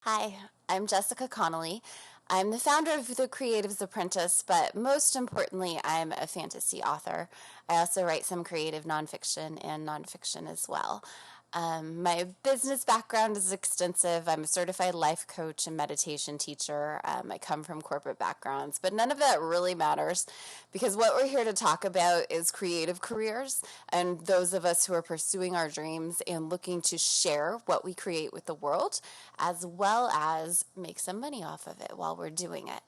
Hi, I'm Jessica Conoley. I'm the founder of the Creative's Apprentice, but most importantly, I'm a fantasy author. I also write some creative nonfiction and nonfiction as well. My business background is extensive. I'm a certified life coach and meditation teacher. I come from corporate backgrounds, but none of that really matters because what we're here to talk about is creative careers and those of us who are pursuing our dreams and looking to share what we create with the world, as well as make some money off of it while we're doing it.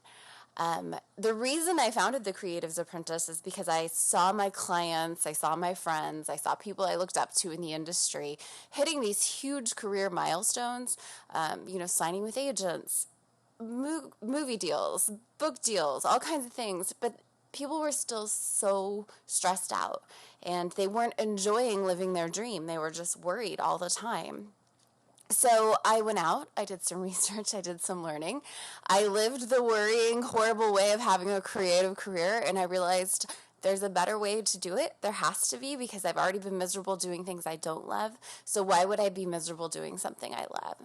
The reason I founded the Creative's Apprentice is because I saw my clients, I saw my friends, I saw people I looked up to in the industry hitting these huge career milestones, signing with agents, movie deals, book deals, all kinds of things. But people were still so stressed out and they weren't enjoying living their dream. They were just worried all the time. So I went out, I did some research, I did some learning. I lived the worrying, horrible way of having a creative career, and I realized there's a better way to do it. There has to be, because I've already been miserable doing things I don't love. So why would I be miserable doing something I love?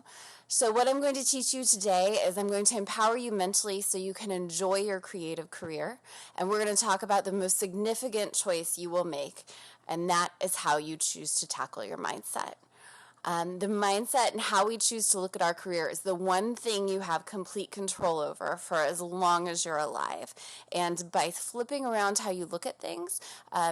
So what I'm going to teach you today is I'm going to empower you mentally so you can enjoy your creative career. And we're going to talk about the most significant choice you will make, and that is how you choose to tackle your mindset. The mindset and how we choose to look at our career is the one thing you have complete control over for as long as you're alive. And by flipping around how you look at things,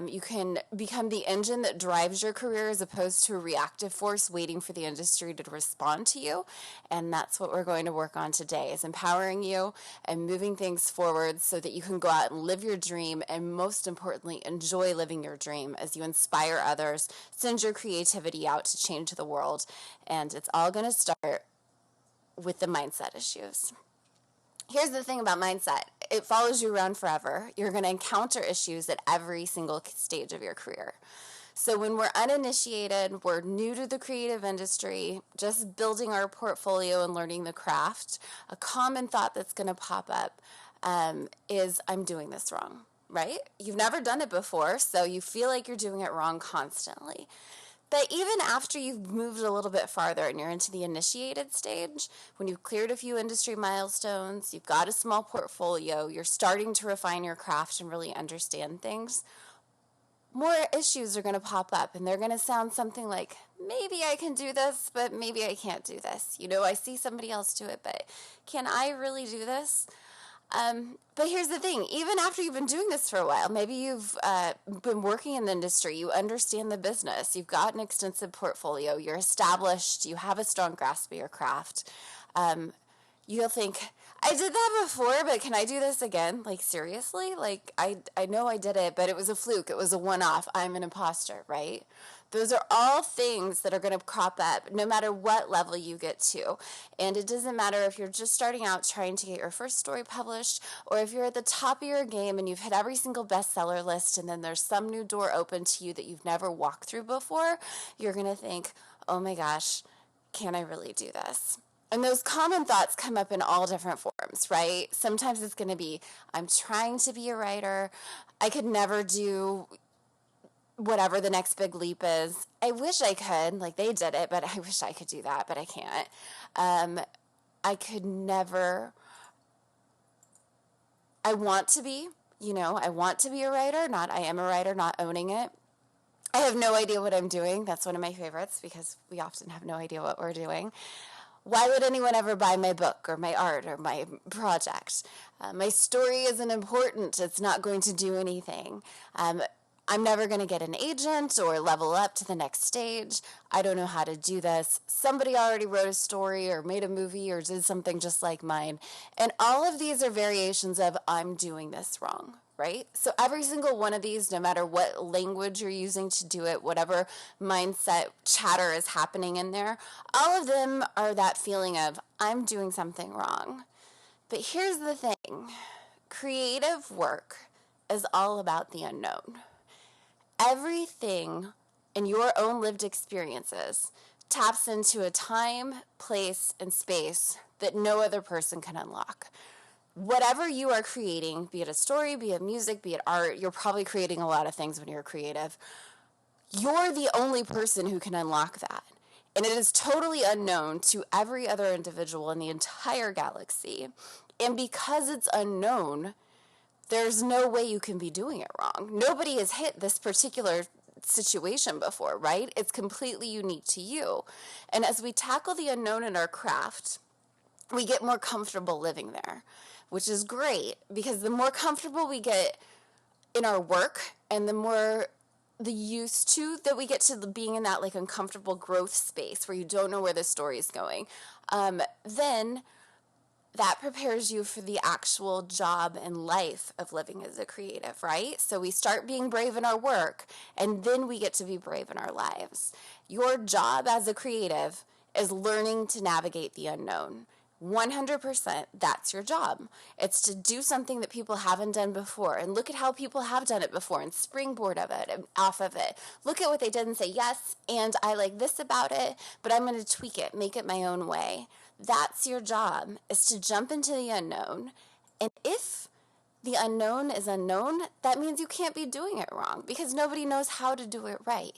you can become the engine that drives your career as opposed to a reactive force waiting for the industry to respond to you. And that's what we're going to work on today, is empowering you and moving things forward so that you can go out and live your dream, and most importantly, enjoy living your dream as you inspire others, send your creativity out to change the world. And it's all going to start with the mindset issues. Here's the thing about mindset. It follows you around forever. You're going to encounter issues at every single stage of your career. So when we're uninitiated, we're new to the creative industry, just building our portfolio and learning the craft, a common thought that's going to pop up is, I'm doing this wrong, right? You've never done it before, so you feel like you're doing it wrong constantly. But even after you've moved a little bit farther and you're into the initiated stage, when you've cleared a few industry milestones, you've got a small portfolio, you're starting to refine your craft and really understand things, more issues are going to pop up, and they're going to sound something like, maybe I can do this, but maybe I can't do this. I see somebody else do it, but can I really do this? But here's the thing, even after you've been doing this for a while, maybe you've been working in the industry, you understand the business, you've got an extensive portfolio, you're established, you have a strong grasp of your craft. You'll think, I did that before, but can I do this again? Like, seriously? Like, I know I did it, but it was a fluke. It was a one-off. I'm an imposter, right? Those are all things that are going to crop up no matter what level you get to. And it doesn't matter if you're just starting out trying to get your first story published, or if you're at the top of your game and you've hit every single bestseller list and then there's some new door open to you that you've never walked through before. You're going to think, oh my gosh, can I really do this? And those common thoughts come up in all different forms, right? Sometimes it's going to be, I'm trying to be a writer. I could never do whatever the next big leap is. I wish I could, like they did it, but I wish I could do that, but I can't. I could never, I want to be a writer, not I am a writer, not owning it. I have no idea what I'm doing. That's one of my favorites because we often have no idea what we're doing. Why would anyone ever buy my book or my art or my project? My story isn't important. It's not going to do anything. I'm never going to get an agent or level up to the next stage. I don't know how to do this. Somebody already wrote a story or made a movie or did something just like mine. And all of these are variations of, I'm doing this wrong. Right? So every single one of these, no matter what language you're using to do it, whatever mindset chatter is happening in there, all of them are that feeling of, I'm doing something wrong. But here's the thing. Creative work is all about the unknown. Everything in your own lived experiences taps into a time, place, and space that no other person can unlock. Whatever you are creating, be it a story, be it music, be it art, you're probably creating a lot of things when you're creative. You're the only person who can unlock that. And it is totally unknown to every other individual in the entire galaxy. And because it's unknown, there's no way you can be doing it wrong. Nobody has hit this particular situation before, right? It's completely unique to you. And as we tackle the unknown in our craft, we get more comfortable living there, which is great, because the more comfortable we get in our work and the more the used to that we get to being in that like uncomfortable growth space where you don't know where the story is going, then that prepares you for the actual job and life of living as a creative, right? So we start being brave in our work, and then we get to be brave in our lives. Your job as a creative is learning to navigate the unknown. 100%, that's your job. It's to do something that people haven't done before, and look at how people have done it before and springboard of it and off of it. Look at what they did and say, yes, and I like this about it, but I'm going to tweak it, make it my own way. That's your job, is to jump into the unknown. And if the unknown is unknown, that means you can't be doing it wrong, because nobody knows how to do it right.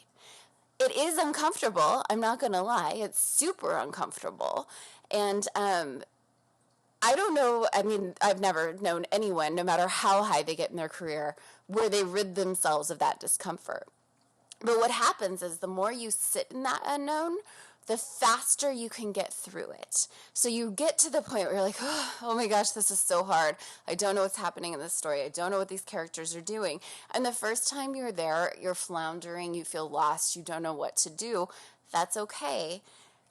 It is uncomfortable, I'm not going to lie. It's super uncomfortable. And I don't know, I mean, I've never known anyone, no matter how high they get in their career, where they rid themselves of that discomfort. But what happens is the more you sit in that unknown, the faster you can get through it. So you get to the point where you're like, oh my gosh, this is so hard. I don't know what's happening in this story. I don't know what these characters are doing. And the first time you're there, you're floundering, you feel lost, you don't know what to do. That's okay.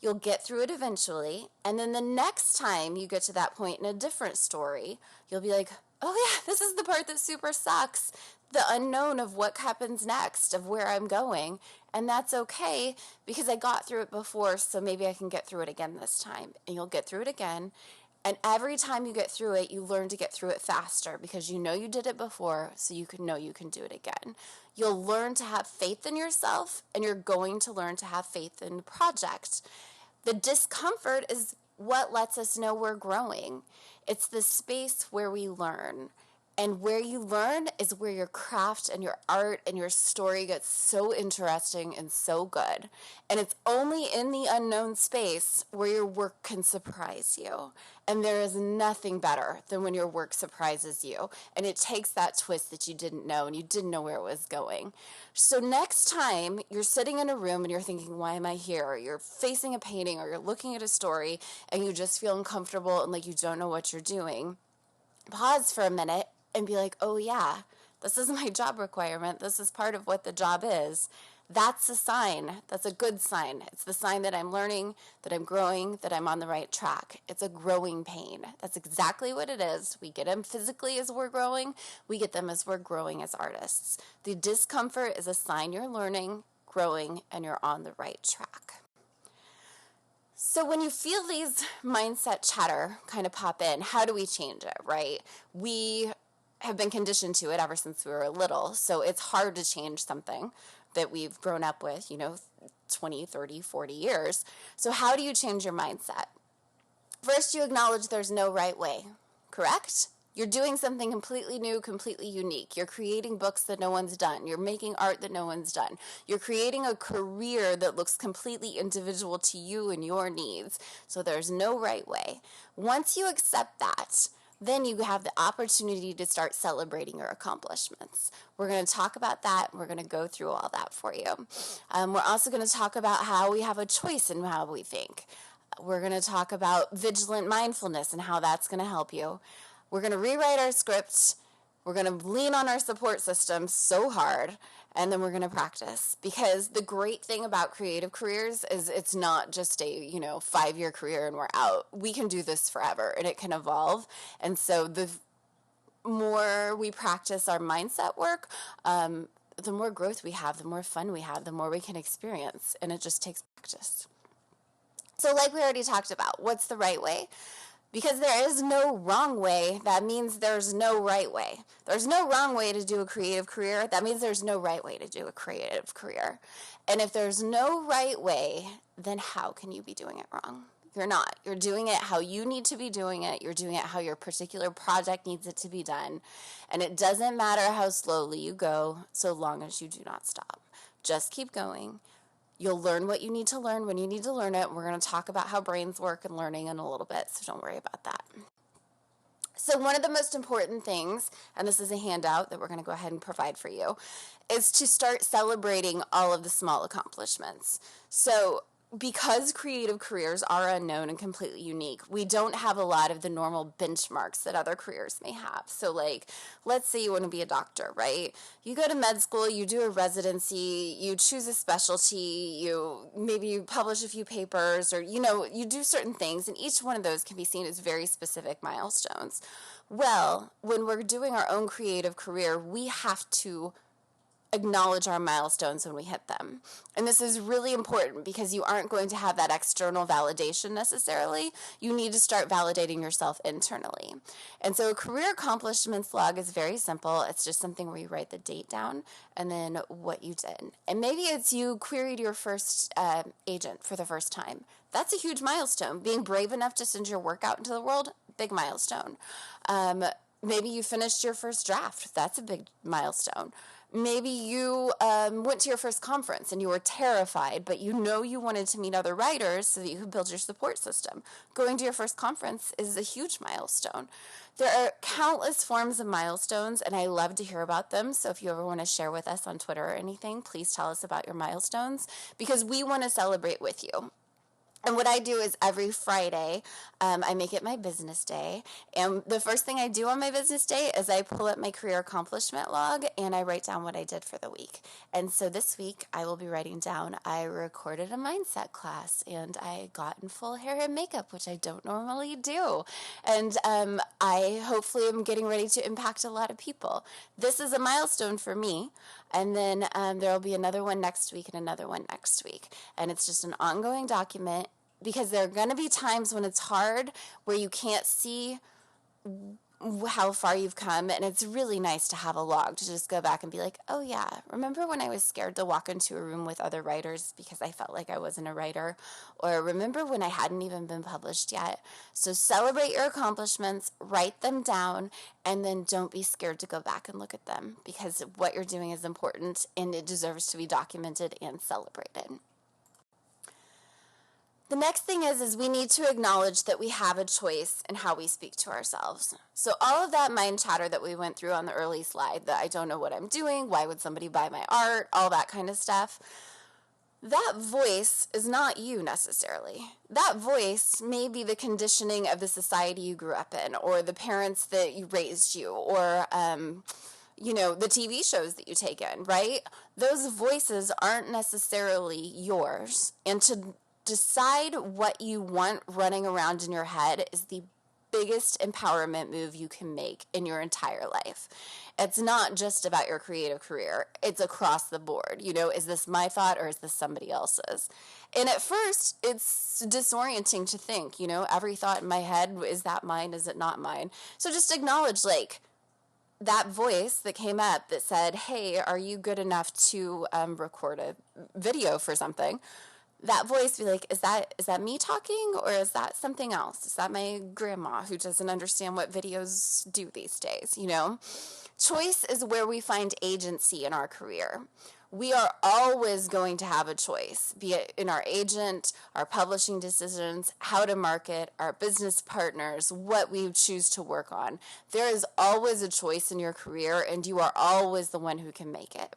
You'll get through it eventually. And then the next time you get to that point in a different story, you'll be like, oh yeah, this is the part that super sucks. The unknown of what happens next, of where I'm going. And that's okay, because I got through it before, so maybe I can get through it again this time. And you'll get through it again. And every time you get through it, you learn to get through it faster, because you know you did it before, so you can know you can do it again. You'll learn to have faith in yourself, and you're going to learn to have faith in the project. The discomfort is what lets us know we're growing. It's the space where we learn. And where you learn is where your craft and your art and your story gets so interesting and so good. And it's only in the unknown space where your work can surprise you. And there is nothing better than when your work surprises you. And it takes that twist that you didn't know, and you didn't know where it was going. So next time you're sitting in a room and you're thinking, why am I here? Or you're facing a painting, or you're looking at a story and you just feel uncomfortable and like you don't know what you're doing, pause for a minute and be like, oh yeah, this is my job requirement. This is part of what the job is. That's a sign. That's a good sign. It's the sign that I'm learning, that I'm growing, that I'm on the right track. It's a growing pain. That's exactly what it is. We get them physically as we're growing. We get them as we're growing as artists. The discomfort is a sign you're learning, growing, and you're on the right track. So when you feel these mindset chatter kind of pop in, how do we change it, right? We have been conditioned to it ever since we were little, so it's hard to change something that we've grown up with, 20, 30, 40 years. So how do you change your mindset? First, you acknowledge there's no right way, correct? You're doing something completely new, completely unique. You're creating books that no one's done. You're making art that no one's done. You're creating a career that looks completely individual to you and your needs. So there's no right way. Once you accept that, then you have the opportunity to start celebrating your accomplishments. We're going to talk about that. We're going to go through all that for you. We're also going to talk about how we have a choice in how we think. We're going to talk about vigilant mindfulness and how that's going to help you. We're going to rewrite our scripts. We're going to lean on our support system so hard, and then we're going to practice. Because the great thing about creative careers is it's not just a, 5-year career and we're out. We can do this forever, and it can evolve. And so the more we practice our mindset work, the more growth we have, the more fun we have, the more we can experience. And it just takes practice. So like we already talked about, what's the right way? Because there is no wrong way, that means there's no right way. There's no wrong way to do a creative career, that means there's no right way to do a creative career. And if there's no right way, then how can you be doing it wrong? You're not. You're doing it how you need to be doing it. You're doing it how your particular project needs it to be done. And it doesn't matter how slowly you go, so long as you do not stop. Just keep going. You'll learn what you need to learn when you need to learn it. We're going to talk about how brains work and learning in a little bit, so don't worry about that. So one of the most important things, and this is a handout that we're going to go ahead and provide for you, is to start celebrating all of the small accomplishments. So because creative careers are unknown and completely unique, we don't have a lot of the normal benchmarks that other careers may have. So like, let's say you want to be a doctor, right? You go to med school, you do a residency, you choose a specialty, maybe you publish a few papers, or, you do certain things, and each one of those can be seen as very specific milestones. Well, when we're doing our own creative career, we have to acknowledge our milestones when we hit them. And this is really important because you aren't going to have that external validation necessarily. You need to start validating yourself internally. And so a career accomplishments log is very simple. It's just something where you write the date down and then what you did. And maybe it's you queried your first agent for the first time. That's a huge milestone. Being brave enough to send your work out into the world, big milestone. Maybe you finished your first draft. That's a big milestone. Maybe you went to your first conference and you were terrified, but you wanted to meet other writers so that you could build your support system. Going to your first conference is a huge milestone. There are countless forms of milestones, and I love to hear about them. So if you ever want to share with us on Twitter or anything, please tell us about your milestones, because we want to celebrate with you. And what I do is every Friday, I make it my business day. And the first thing I do on my business day is I pull up my career accomplishment log and I write down what I did for the week. And so this week I will be writing down, I recorded a mindset class and I got in full hair and makeup, which I don't normally do. And I hopefully am getting ready to impact a lot of people. This is a milestone for me. And then there will be another one next week and another one next week. And it's just an ongoing document, because there are going to be times when it's hard, where you can't see how far you've come, and it's really nice to have a log to just go back and be like, oh yeah, remember when I was scared to walk into a room with other writers because I felt like I wasn't a writer? Or remember when I hadn't even been published yet? So celebrate your accomplishments, write them down, and then don't be scared to go back and look at them, because what you're doing is important and it deserves to be documented and celebrated. The next thing is we need to acknowledge that we have a choice in how we speak to ourselves. So all of that mind chatter that we went through on the early slide, that I don't know what I'm doing, why would somebody buy my art, all that kind of stuff, that voice is not you necessarily. That voice may be the conditioning of the society you grew up in, or the parents that you raised you, or the TV shows that you take in, right? Those voices aren't necessarily yours. And to decide what you want running around in your head is the biggest empowerment move you can make in your entire life. It's not just about your creative career. It's across the board. Is this my thought or is this somebody else's? And at first, it's disorienting to think, every thought in my head, is that mine? Is it not mine? So just acknowledge, that voice that came up that said, hey, are you good enough to record a video for something? That voice, be like, is that me talking, or is that something else? Is that my grandma who doesn't understand what videos do these days? Choice is where we find agency in our career. We are always going to have a choice, be it in our agent, our publishing decisions, how to market, our business partners, what we choose to work on. There is always a choice in your career, and you are always the one who can make it.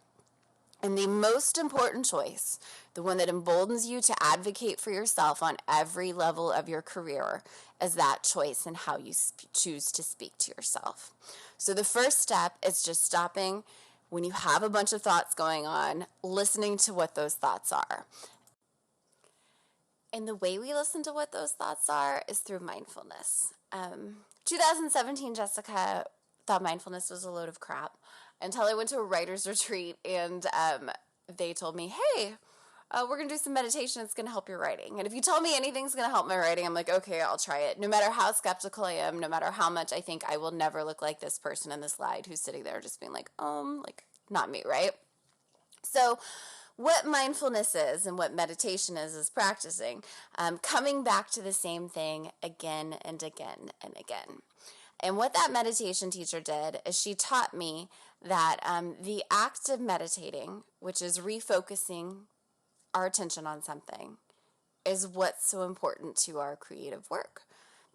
And the most important choice, the one that emboldens you to advocate for yourself on every level of your career, is that choice in how you choose to speak to yourself. So the first step is just stopping when you have a bunch of thoughts going on, listening to what those thoughts are. And the way we listen to what those thoughts are is through mindfulness. 2017, Jessica thought mindfulness was a load of crap until I went to a writer's retreat, and they told me, hey, we're going to do some meditation. It's going to help your writing. And if you tell me anything's going to help my writing, I'm like, okay, I'll try it. No matter how skeptical I am, no matter how much I think I will never look like this person in the slide who's sitting there just being like, not me, right? So what mindfulness is and what meditation is practicing, coming back to the same thing again and again and again. And what that meditation teacher did is she taught me that the act of meditating, which is refocusing our attention on something is what's so important to our creative work.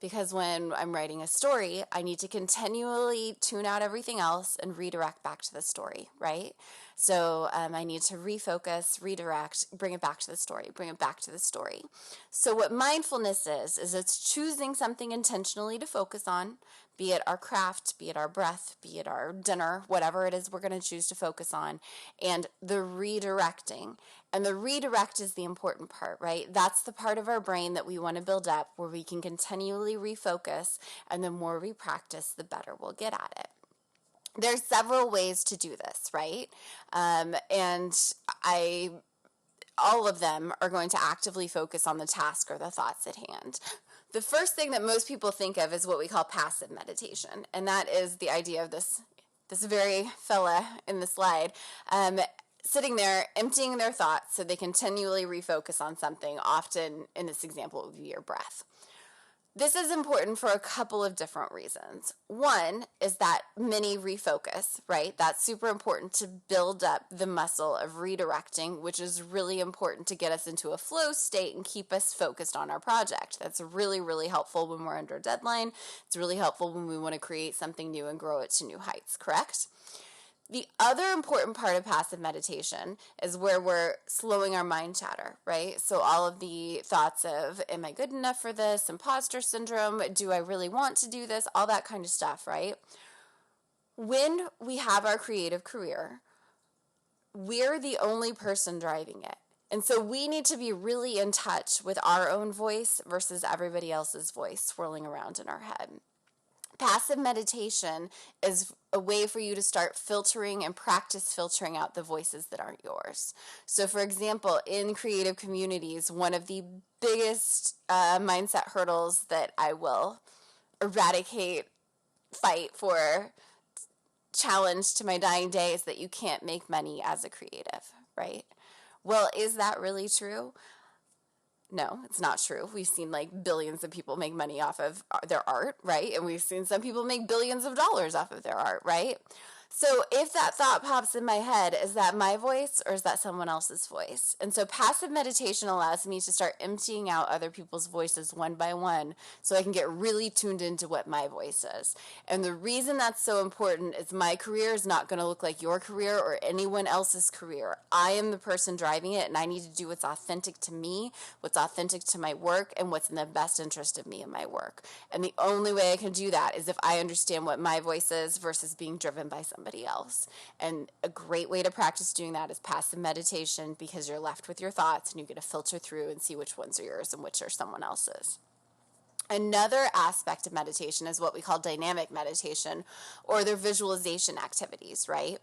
Because when I'm writing a story, I need to continually tune out everything else and redirect back to the story, right? So I need to refocus, redirect, bring it back to the story, bring it back to the story. So what mindfulness is it's choosing something intentionally to focus on, be it our craft, be it our breath, be it our dinner, whatever it is we're going to choose to focus on, and the redirecting. And the redirect is the important part, right? That's the part of our brain that we want to build up where we can continually refocus, and the more we practice, the better we'll get at it. There's several ways to do this, right? All of them are going to actively focus on the task or the thoughts at hand. The first thing that most people think of is what we call passive meditation, and that is the idea of this very fella in the slide, sitting there emptying their thoughts so they continually refocus on something. Often in this example, it would be your breath. This is important for a couple of different reasons. One is that mini refocus, right? That's super important to build up the muscle of redirecting, which is really important to get us into a flow state and keep us focused on our project. That's really, really helpful when we're under a deadline. It's really helpful when we want to create something new and grow it to new heights, correct? The other important part of passive meditation is where we're slowing our mind chatter, right? So all of the thoughts of, am I good enough for this? Imposter syndrome, do I really want to do this? All that kind of stuff, right? When we have our creative career, we're the only person driving it. And so we need to be really in touch with our own voice versus everybody else's voice swirling around in our head. Passive meditation is a way for you to start filtering and practice filtering out the voices that aren't yours. So, for example, in creative communities, one of the biggest mindset hurdles that I will eradicate, fight for, challenge to my dying day is that you can't make money as a creative, right? Well, is that really true? No, it's not true. We've seen like billions of people make money off of their art, right? And we've seen some people make billions of dollars off of their art, right? So if that thought pops in my head, is that my voice or is that someone else's voice? And so passive meditation allows me to start emptying out other people's voices one by one so I can get really tuned into what my voice is. And the reason that's so important is my career is not going to look like your career or anyone else's career. I am the person driving it, and I need to do what's authentic to me, what's authentic to my work, and what's in the best interest of me and my work. And the only way I can do that is if I understand what my voice is versus being driven by somebody else. And a great way to practice doing that is passive meditation, because you're left with your thoughts and you get to filter through and see which ones are yours and which are someone else's. Another aspect of meditation is what we call dynamic meditation, or their visualization activities, right?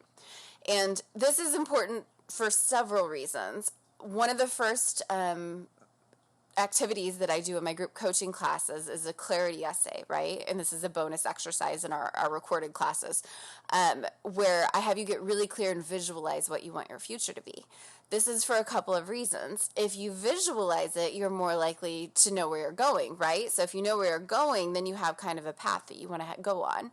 And this is important for several reasons. One of the first activities that I do in my group coaching classes is a clarity essay, right? And this is a bonus exercise in our recorded classes, where I have you get really clear and visualize what you want your future to be. This is for a couple of reasons. If you visualize it, you're more likely to know where you're going, right? So if you know where you're going, then you have kind of a path that you want to go on.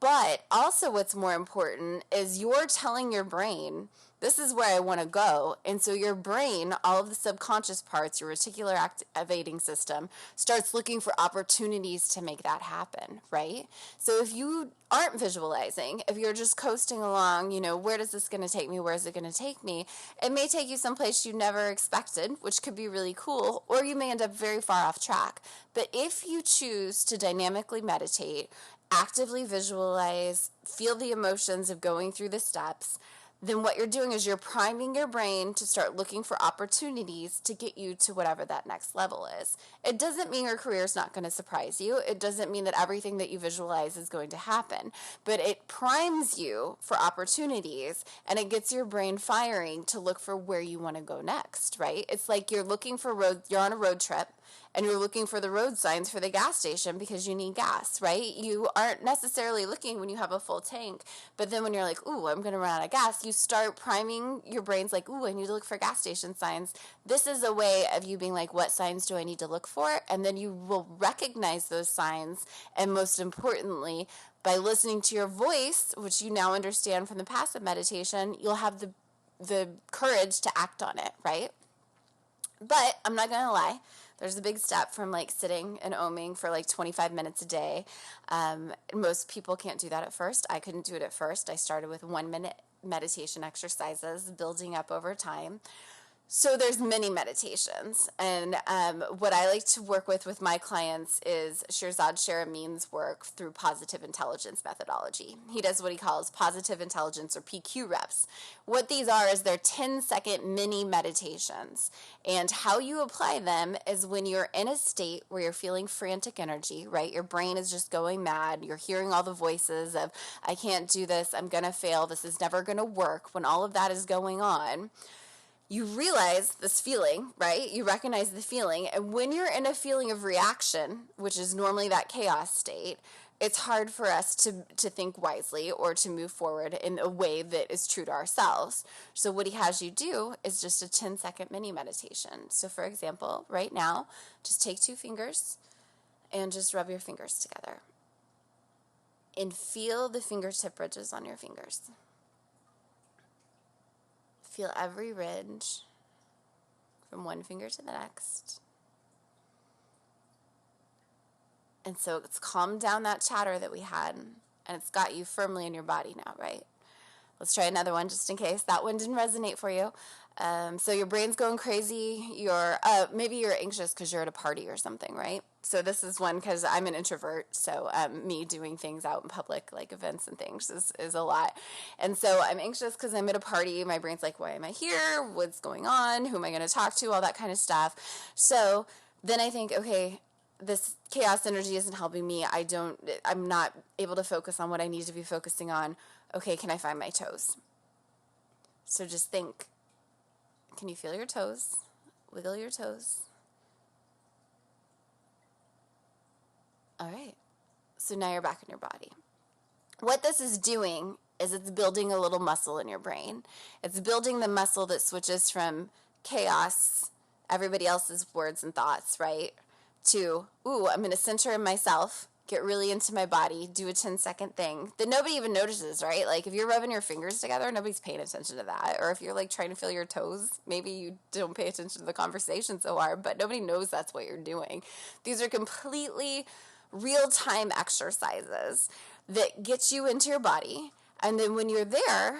But also what's more important is you're telling your brain, this is where I want to go. And so your brain, all of the subconscious parts, your reticular activating system, starts looking for opportunities to make that happen, right? So if you aren't visualizing, if you're just coasting along, where does this going to take me? Where is it going to take me? It may take you someplace you never expected, which could be really cool, or you may end up very far off track. But if you choose to dynamically meditate, actively visualize, feel the emotions of going through the steps, then what you're doing is you're priming your brain to start looking for opportunities to get you to whatever that next level is. It doesn't mean your career is not going to surprise you. It doesn't mean that everything that you visualize is going to happen. But it primes you for opportunities, and it gets your brain firing to look for where you want to go next, right? It's like you're looking for you're on a road trip, and you're looking for the road signs for the gas station because you need gas, right? You aren't necessarily looking when you have a full tank, but then when you're like, ooh, I'm going to run out of gas, you start priming your brain's like, ooh, I need to look for gas station signs. This is a way of you being like, what signs do I need to look for? And then you will recognize those signs, and most importantly, by listening to your voice, which you now understand from the passive meditation, you'll have the courage to act on it, right? But I'm not going to lie. There's a big step from like sitting and oming for like 25 minutes a day. Most people can't do that at first. I couldn't do it at first. I started with 1 minute meditation exercises, building up over time. So there's many meditations, and what I like to work with my clients is Shirzad Sharamin's work through positive intelligence methodology. He does what he calls positive intelligence or PQ reps. What these are is they're 10-second mini meditations, and how you apply them is when you're in a state where you're feeling frantic energy, right? Your brain is just going mad. You're hearing all the voices of, I can't do this, I'm going to fail, this is never going to work. When all of that is going on, you realize this feeling, right? You recognize the feeling. And when you're in a feeling of reaction, which is normally that chaos state, it's hard for us to think wisely or to move forward in a way that is true to ourselves. So what he has you do is just a 10-second mini meditation. So for example, right now, just take 2 fingers and just rub your fingers together. And feel the fingertip ridges on your fingers. Feel every ridge from one finger to the next. And so it's calmed down that chatter that we had, and it's got you firmly in your body now, right? Let's try another one just in case that one didn't resonate for you. So your brain's going crazy. Maybe you're anxious because you're at a party or something, right? So this is one because I'm an introvert, so me doing things out in public, like events and things, is a lot. And so I'm anxious because I'm at a party. My brain's like, why am I here? What's going on? Who am I going to talk to? All that kind of stuff. So then I think, okay, this chaos energy isn't helping me. I'm not able to focus on what I need to be focusing on. Okay, can I find my toes? So just think, can you feel your toes? Wiggle your toes. All right. So now you're back in your body. What this is doing is it's building a little muscle in your brain. It's building the muscle that switches from chaos, everybody else's words and thoughts, right, to, I'm going to center in myself, get really into my body, do a 10-second thing that nobody even notices, right? Like if you're rubbing your fingers together, nobody's paying attention to that. Or if you're like trying to feel your toes, maybe you don't pay attention to the conversation so hard, but nobody knows that's what you're doing. These are completely real-time exercises that get you into your body. And then when you're there,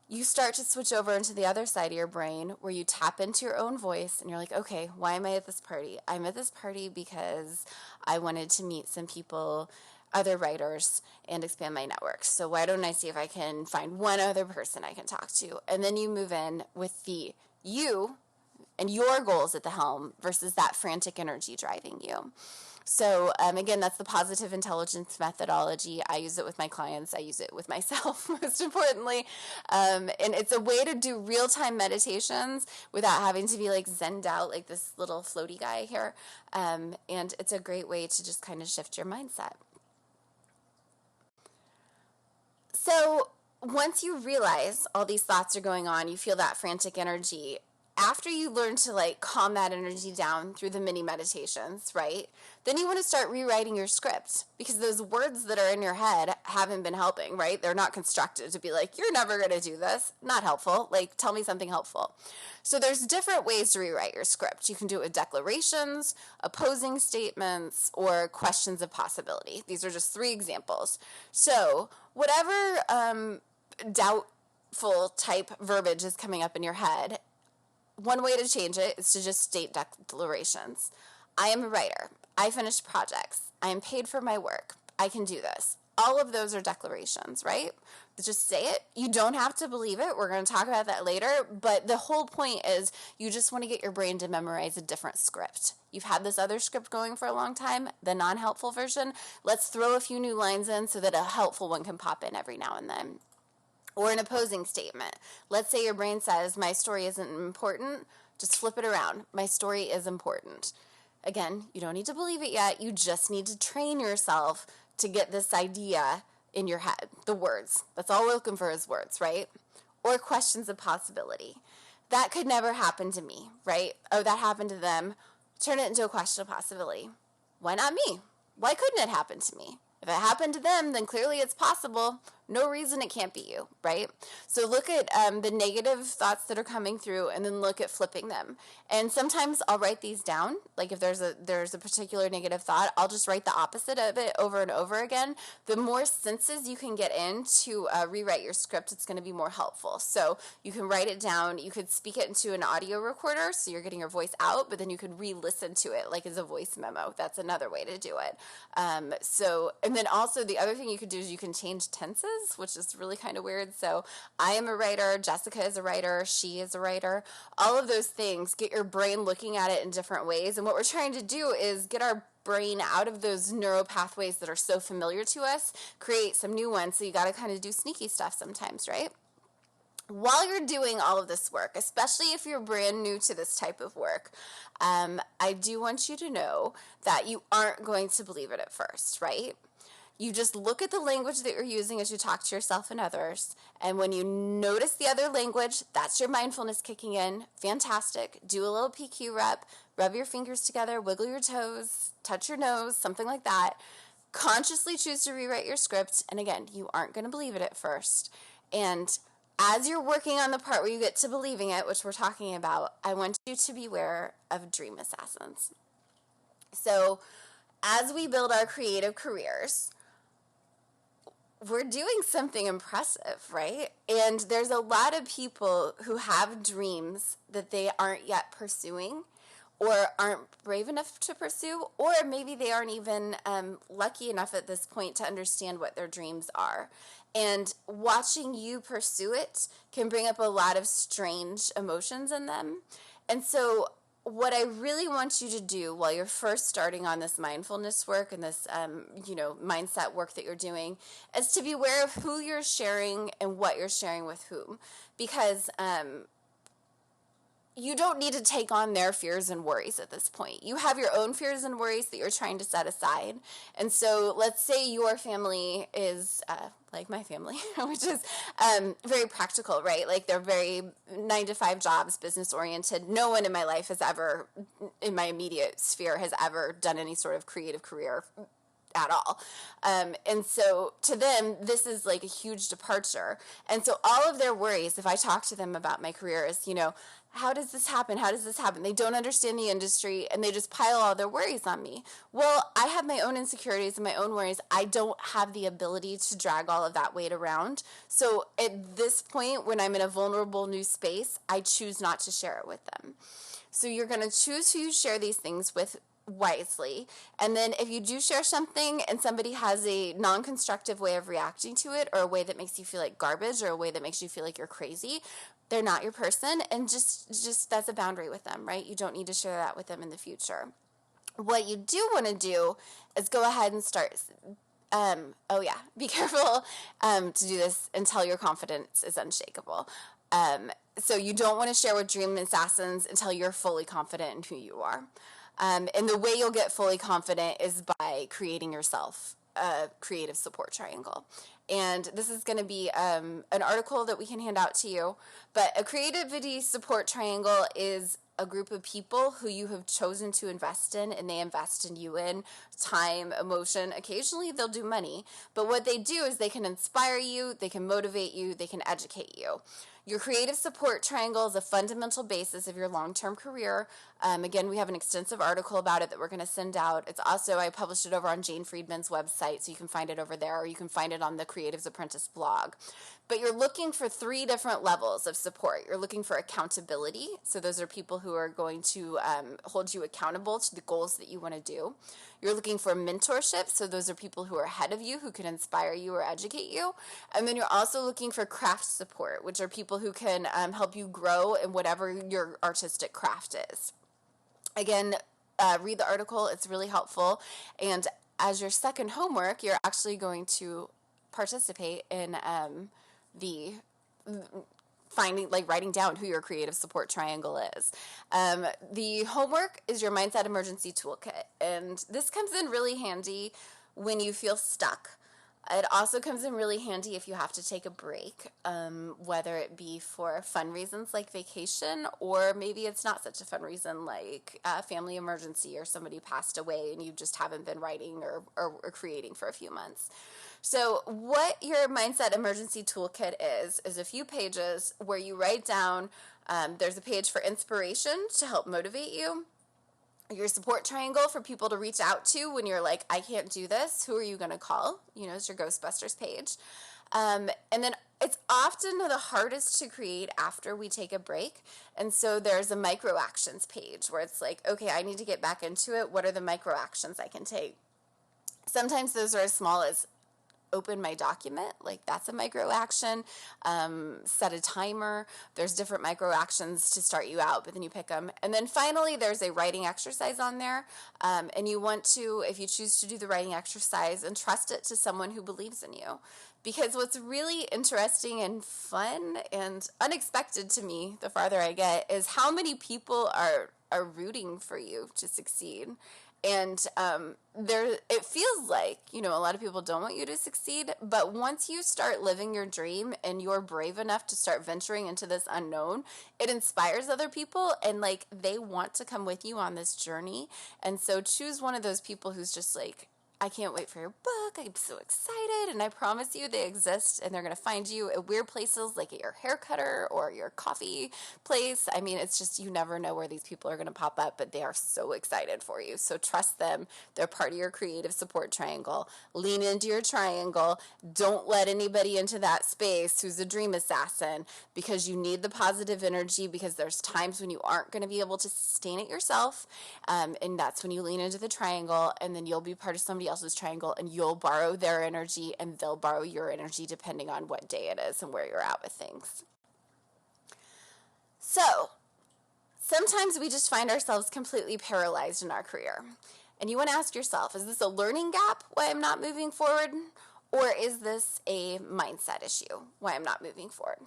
you start to switch over into the other side of your brain where you tap into your own voice and you're like, okay, why am I at this party? I'm at this party because I wanted to meet some people, other writers, and expand my network. So why don't I see if I can find one other person I can talk to? And then you move in with the you and your goals at the helm versus that frantic energy driving you. So again, that's the positive intelligence methodology. I use it with my clients. I use it with myself, most importantly. And it's a way to do real-time meditations without having to be like zenned out like this little floaty guy here. And it's a great way to just kind of shift your mindset. So once you realize all these thoughts are going on, you feel that frantic energy, after you learn to like calm that energy down through the mini meditations, right? Then you want to start rewriting your script because those words that are in your head haven't been helping, right? They're not constructed to be like, you're never going to do this. Not helpful. Like, tell me something helpful. So there's different ways to rewrite your script. You can do it with declarations, opposing statements, or questions of possibility. These are just 3 examples. So whatever doubtful type verbiage is coming up in your head, one way to change it is to just state declarations. I am a writer. I finish projects. I am paid for my work. I can do this. All of those are declarations, right? Just say it. You don't have to believe it. We're going to talk about that later. But the whole point is you just want to get your brain to memorize a different script. You've had this other script going for a long time, the non-helpful version. Let's throw a few new lines in so that a helpful one can pop in every now and then. Or an opposing statement. Let's say your brain says, my story isn't important. Just flip it around. My story is important. Again, you don't need to believe it yet. You just need to train yourself to get this idea in your head, the words. That's all we're looking for is words, right? Or questions of possibility. That could never happen to me, right? Oh, that happened to them. Turn it into a question of possibility. Why not me? Why couldn't it happen to me? If it happened to them, then clearly it's possible. No reason it can't be you, right? So look at the negative thoughts that are coming through, and then look at flipping them. And sometimes I'll write these down. Like if there's a particular negative thought, I'll just write the opposite of it over and over again. The more senses you can get in to rewrite your script, it's going to be more helpful. So you can write it down. You could speak it into an audio recorder, so you're getting your voice out, but then you could re-listen to it like as a voice memo. That's another way to do it. And then also the other thing you could do is you can change tenses, which is really kind of weird. So I am a writer, Jessica is a writer, she is a writer. All of those things, get your brain looking at it in different ways. And what we're trying to do is get our brain out of those neural pathways that are so familiar to us, create some new ones. So you got to kind of do sneaky stuff sometimes, right? While you're doing all of this work, especially if you're brand new to this type of work, I do want you to know that you aren't going to believe it at first, right? You just look at the language that you're using as you talk to yourself and others, and when you notice the other language, that's your mindfulness kicking in. Fantastic. Do a little PQ rep, rub your fingers together, wiggle your toes, touch your nose, something like that. Consciously choose to rewrite your script, and again, you aren't going to believe it at first. And as you're working on the part where you get to believing it, which we're talking about, I want you to beware of dream assassins. So as we build our creative careers, we're doing something impressive, right? And there's a lot of people who have dreams that they aren't yet pursuing or aren't brave enough to pursue, or maybe they aren't even lucky enough at this point to understand what their dreams are. And watching you pursue it can bring up a lot of strange emotions in them. And so what I really want you to do while you're first starting on this mindfulness work and this, mindset work that you're doing is to be aware of who you're sharing and what you're sharing with whom. Because you don't need to take on their fears and worries at this point. You have your own fears and worries that you're trying to set aside. And so let's say your family is like my family, which is very practical, right? Like they're very 9-to-5 jobs, business oriented. No one in my life has ever, in my immediate sphere, has ever done any sort of creative career at all. And so to them, this is like a huge departure. And so all of their worries, if I talk to them about my career, is, how does this happen? How does this happen? They don't understand the industry, and they just pile all their worries on me. Well, I have my own insecurities and my own worries. I don't have the ability to drag all of that weight around. So at this point, when I'm in a vulnerable new space, I choose not to share it with them. So you're going to choose who you share these things with wisely. And then if you do share something and somebody has a non-constructive way of reacting to it, or a way that makes you feel like garbage, or a way that makes you feel like you're crazy, they're not your person, and just that's a boundary with them, right? You don't need to share that with them in the future. What you do want to do is go ahead and start, be careful to do this until your confidence is unshakable. So you don't want to share with dream assassins until you're fully confident in who you are. And the way you'll get fully confident is by creating yourself a creative support triangle. And this is going to be an article that we can hand out to you. But a creativity support triangle is a group of people who you have chosen to invest in, and they invest in you in time, emotion. Occasionally they'll do money. But what they do is they can inspire you, they can motivate you, they can educate you. Your creative support triangle is a fundamental basis of your long-term career. Again, we have an extensive article about it that we're going to send out. It's also, I published it over on Jane Friedman's website, so you can find it over there, or you can find it on the Creatives Apprentice blog. But you're looking for 3 different levels of support. You're looking for accountability. So those are people who are going to hold you accountable to the goals that you want to do. You're looking for mentorship. So those are people who are ahead of you, who can inspire you or educate you. And then you're also looking for craft support, which are people who can help you grow in whatever your artistic craft is. Again, read the article. It's really helpful. And as your second homework, you're actually going to participate in the writing down who your creative support triangle is. The homework is your Mindset Emergency Toolkit. And this comes in really handy when you feel stuck. It also comes in really handy if you have to take a break, whether it be for fun reasons like vacation, or maybe it's not such a fun reason like a family emergency or somebody passed away and you just haven't been writing or creating for a few months. So what your Mindset Emergency Toolkit is a few pages where you write down, there's a page for inspiration to help motivate you, your support triangle for people to reach out to when you're like, I can't do this. Who are you going to call? It's your Ghostbusters page. And then it's often the hardest to create after we take a break. And so there's a micro actions page where it's like, okay, I need to get back into it. What are the micro actions I can take? Sometimes those are as small as open my document, like that's a micro action. Set a timer. There's different micro actions to start you out, but then you pick them. And then finally, there's a writing exercise on there. And you want to, if you choose to do the writing exercise, entrust it to someone who believes in you. Because what's really interesting and fun and unexpected to me, the farther I get, is how many people are rooting for you to succeed. And it feels like, a lot of people don't want you to succeed, but once you start living your dream and you're brave enough to start venturing into this unknown, it inspires other people and like they want to come with you on this journey. And so choose one of those people who's just like, I can't wait for your book. I'm so excited. And I promise you they exist and they're going to find you at weird places like at your hair cutter or your coffee place. I mean, it's just, you never know where these people are going to pop up, but they are so excited for you. So trust them. They're part of your creative support triangle. Lean into your triangle. Don't let anybody into that space who's a dream assassin, because you need the positive energy, because there's times when you aren't going to be able to sustain it yourself. And that's when you lean into the triangle, and then you'll be part of somebody else's triangle and you'll borrow their energy and they'll borrow your energy depending on what day it is and where you're at with things. So sometimes we just find ourselves completely paralyzed in our career. And you want to ask yourself, is this a learning gap why I'm not moving forward? Or is this a mindset issue why I'm not moving forward?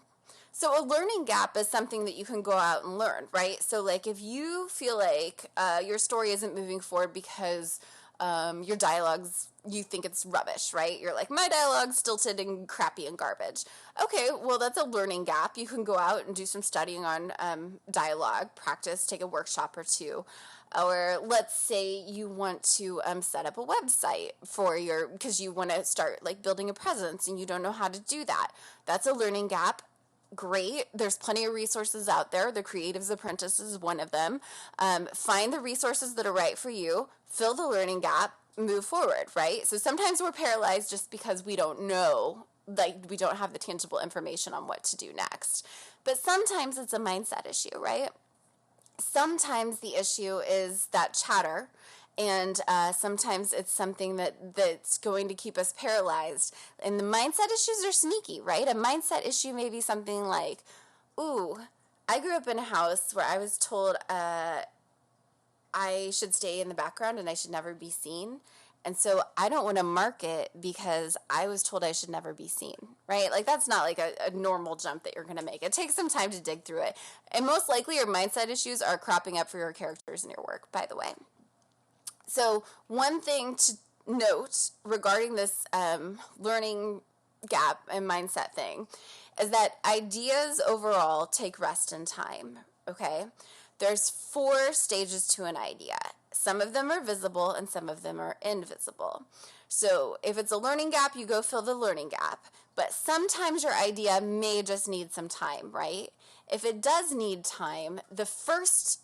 So a learning gap is something that you can go out and learn, right? So like if you feel like your story isn't moving forward because your dialogues, you think it's rubbish, right? You're like, my dialogue's stilted and crappy and garbage. Okay, well, that's a learning gap. You can go out and do some studying on dialogue, practice, take a workshop or two. Or let's say you want to set up a website because you want to start like building a presence and you don't know how to do that. That's a learning gap. Great. There's plenty of resources out there. The Creative's Apprentice is one of them. Find the resources that are right for you, fill the learning gap, move forward, right? So sometimes we're paralyzed just because we don't know, like we don't have the tangible information on what to do next. But sometimes it's a mindset issue, right? Sometimes the issue is that chatter. And sometimes it's something that's going to keep us paralyzed. And the mindset issues are sneaky, right? A mindset issue may be something like, ooh, I grew up in a house where I was told I should stay in the background and I should never be seen. And so I don't want to market because I was told I should never be seen, right? Like that's not like a normal jump that you're going to make. It takes some time to dig through it. And most likely your mindset issues are cropping up for your characters in your work, by the way. So one thing to note regarding this learning gap and mindset thing is that ideas overall take rest and time, okay? There's 4 stages to an idea. Some of them are visible and some of them are invisible. So if it's a learning gap, you go fill the learning gap. But sometimes your idea may just need some time, right? If it does need time, the first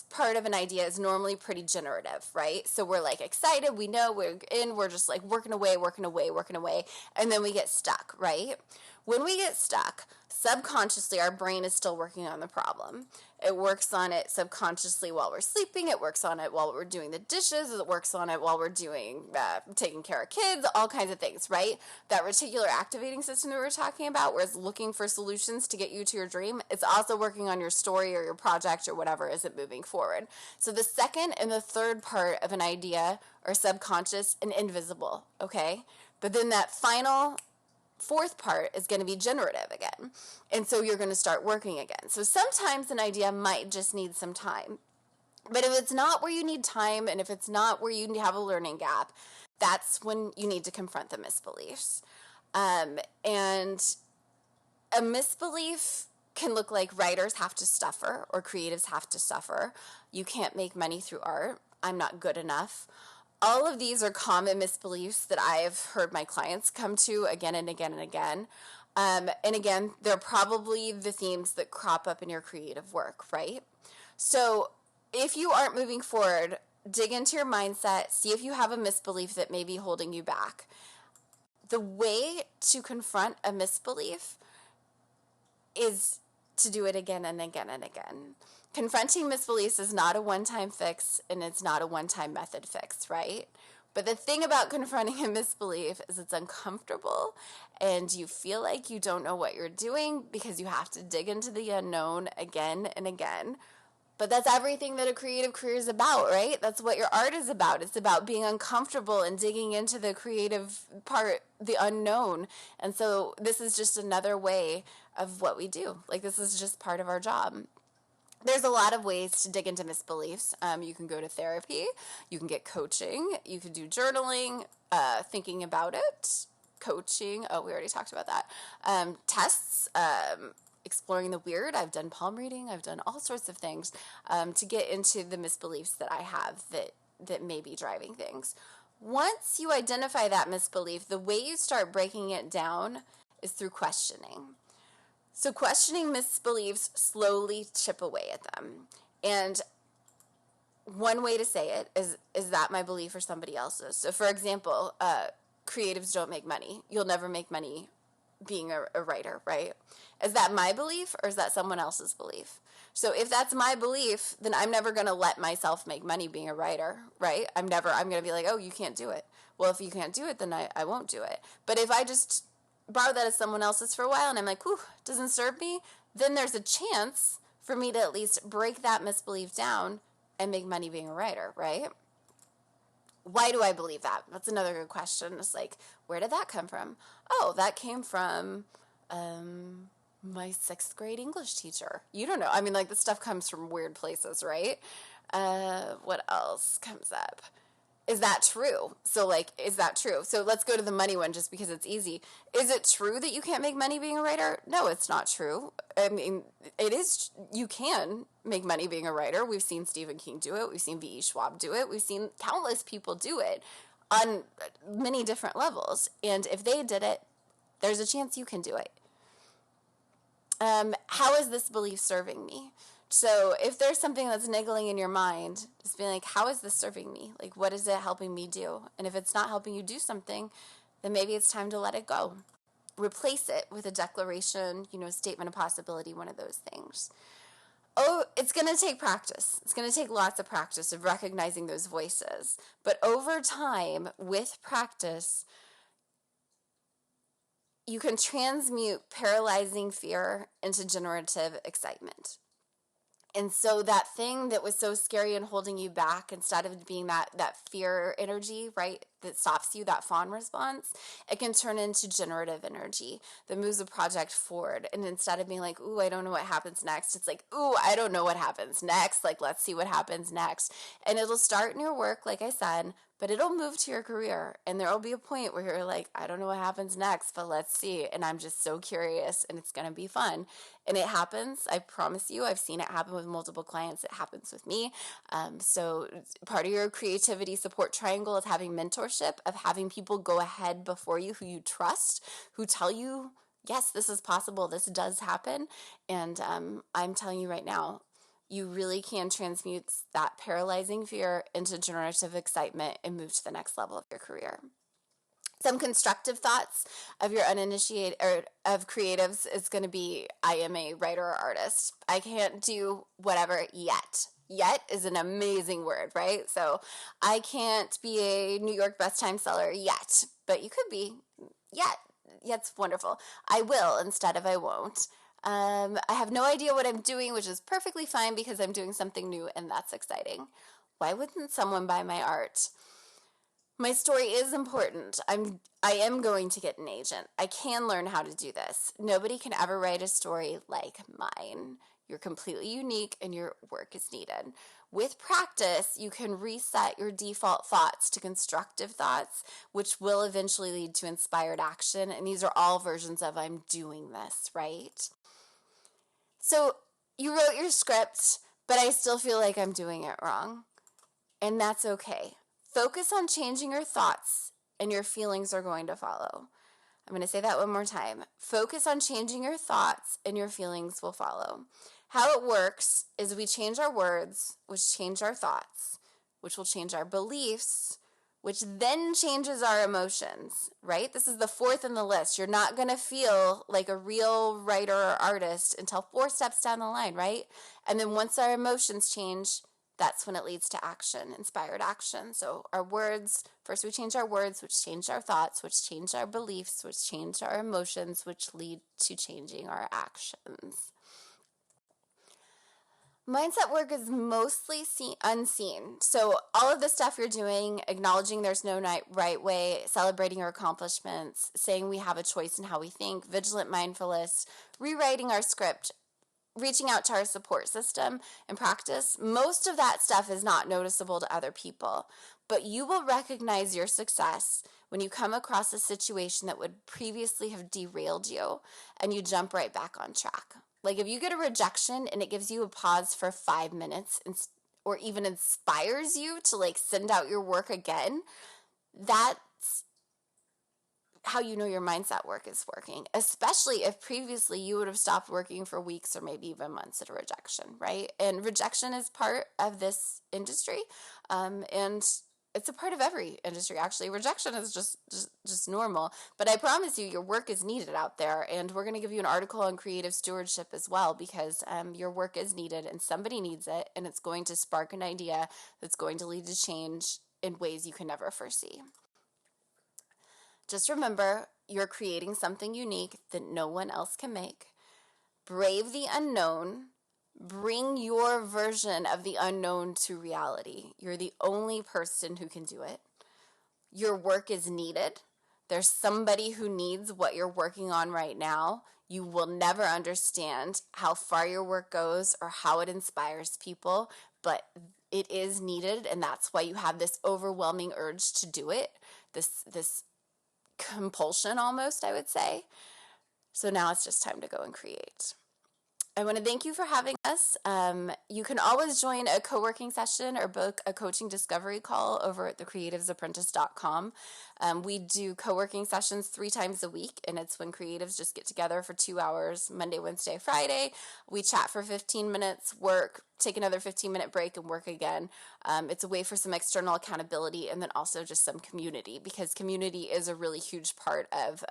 part of an idea is normally pretty generative, right? So we're like excited, we know we're just like working away, and then we get stuck, right? When we get stuck, subconsciously our brain is still working on the problem. It works on it subconsciously while we're sleeping, it works on it while we're doing the dishes, it works on it while we're doing taking care of kids, all kinds of things, right? That reticular activating system that we were talking about, where it's looking for solutions to get you to your dream, it's also working on your story or your project or whatever isn't moving forward. So the second and the third part of an idea are subconscious and invisible, okay? But then that final 4th part is going to be generative again. And so you're going to start working again. So sometimes an idea might just need some time. But if it's not where you need time and if it's not where you have a learning gap, that's when you need to confront the misbeliefs. And a misbelief can look like writers have to suffer or creatives have to suffer. You can't make money through art. I'm not good enough. All of these are common misbeliefs that I've heard my clients come to again and again and again. And again, they're probably the themes that crop up in your creative work, right? So if you aren't moving forward, dig into your mindset, see if you have a misbelief that may be holding you back. The way to confront a misbelief is to do it again and again and again. Confronting misbeliefs is not a one-time fix, and it's not a one-time method fix, right? But the thing about confronting a misbelief is it's uncomfortable, and you feel like you don't know what you're doing because you have to dig into the unknown again and again. But that's everything that a creative career is about, right? That's what your art is about. It's about being uncomfortable and digging into the creative part, the unknown. And so this is just another way of what we do. Like, this is just part of our job. There's a lot of ways to dig into misbeliefs. You can go to therapy. You can get coaching. You can do journaling, thinking about it, coaching. Oh, we already talked about that. Tests, exploring the weird. I've done palm reading. I've done all sorts of things to get into the misbeliefs that I have that may be driving things. Once you identify that misbelief, the way you start breaking it down is through questioning. So questioning misbeliefs slowly chip away at them. And one way to say it is that my belief or somebody else's? So for example, creatives don't make money. You'll never make money being a writer, right? Is that my belief or is that someone else's belief? So if that's my belief, then I'm never going to let myself make money being a writer, right? I'm going to be like, oh, you can't do it. Well, if you can't do it, then I won't do it. But if I just borrow that as someone else's for a while and I'm like, whew, doesn't serve me, then there's a chance for me to at least break that misbelief down and make money being a writer, right? Why do I believe that? That's another good question. It's like, where did that come from? Oh, that came from my 6th grade English teacher. You don't know. I mean, like, this stuff comes from weird places, right? What else comes up? Is that true? So, like, is that true? So let's go to the money one just because it's easy. Is it true that you can't make money being a writer? No, it's not true. I mean, it is. You can make money being a writer. We've seen Stephen King do it. We've seen V.E. Schwab do it. We've seen countless people do it on many different levels. And if they did it, there's a chance you can do it. How is this belief serving me? So if there's something that's niggling in your mind, just being like, how is this serving me? Like, what is it helping me do? And if it's not helping you do something, then maybe it's time to let it go. Replace it with a declaration, statement of possibility, one of those things. Oh, it's going to take practice. It's going to take lots of practice of recognizing those voices. But over time, with practice, you can transmute paralyzing fear into generative excitement. And so that thing that was so scary and holding you back, instead of being that fear energy, right, that stops you, that fawn response, it can turn into generative energy that moves a project forward. And instead of being like, ooh, I don't know what happens next, it's like, ooh, I don't know what happens next. Like, let's see what happens next. And it'll start in your work, like I said, but it'll move to your career. And there will be a point where you're like, I don't know what happens next, but let's see. And I'm just so curious, and it's going to be fun. And it happens. I promise you, I've seen it happen with multiple clients. It happens with me. So part of your creativity support triangle is having mentorship, of having people go ahead before you who you trust, who tell you, yes, this is possible. This does happen. And I'm telling you right now, you really can transmute that paralyzing fear into generative excitement and move to the next level of your career. Some constructive thoughts of your uninitiated or of creatives is going to be, I am a writer or artist. I can't do whatever yet. Yet is an amazing word, right? So I can't be a New York best time seller yet, but you could be yet. Yet's wonderful. I will instead of I won't. I have no idea what I'm doing, which is perfectly fine because I'm doing something new and that's exciting. Why wouldn't someone buy my art? My story is important. I am going to get an agent. I can learn how to do this. Nobody can ever write a story like mine. You're completely unique and your work is needed. With practice, you can reset your default thoughts to constructive thoughts, which will eventually lead to inspired action. And these are all versions of I'm doing this, right? So you wrote your script, but I still feel like I'm doing it wrong. And that's okay. Focus on changing your thoughts, and your feelings are going to follow. I'm going to say that one more time. Focus on changing your thoughts, and your feelings will follow. How it works is we change our words, which change our thoughts, which will change our beliefs, which then changes our emotions, right? This is the fourth in the list. You're not going to feel like a real writer or artist until 4 steps down the line, right? And then once our emotions change, that's when it leads to action, inspired action. So our words, first we change our words, which change our thoughts, which change our beliefs, which change our emotions, which lead to changing our actions. Mindset work is mostly unseen. So all of the stuff you're doing, acknowledging there's no right way, celebrating your accomplishments, saying we have a choice in how we think, vigilant mindfulness, rewriting our script, reaching out to our support system and practice, most of that stuff is not noticeable to other people. But you will recognize your success when you come across a situation that would previously have derailed you and you jump right back on track. Like if you get a rejection and it gives you a pause for 5 minutes or even inspires you to like send out your work again, that's how you know your mindset work is working, especially if previously you would have stopped working for weeks or maybe even months at a rejection, right? And rejection is part of this industry, and it's a part of every industry, actually. Rejection is just normal, but I promise you your work is needed out there, and we're going to give you an article on creative stewardship as well, because your work is needed and somebody needs it, and it's going to spark an idea that's going to lead to change in ways you can never foresee. Just remember, you're creating something unique that no one else can make. Brave the unknown. Bring your version of the unknown to reality. You're the only person who can do it. Your work is needed. There's somebody who needs what you're working on right now. You will never understand how far your work goes or how it inspires people, but it is needed, and that's why you have this overwhelming urge to do it, this compulsion almost, I would say. So now it's just time to go and create. I want to thank you for having us. You can always join a co-working session or book a coaching discovery call over at thecreativesapprentice.com. We do co-working sessions 3 times a week, and it's when creatives just get together for 2 hours, Monday, Wednesday, Friday. We chat for 15 minutes, work, take another 15-minute break, and work again. It's a way for some external accountability and then also just some community, because community is a really huge part of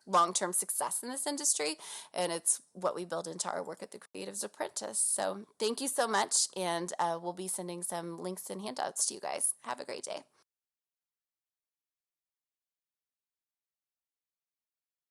long-term success in this industry, and it's what we build into our work at the Creatives Apprentice. So thank you so much, and we'll be sending some links and handouts to you guys. Have a great day.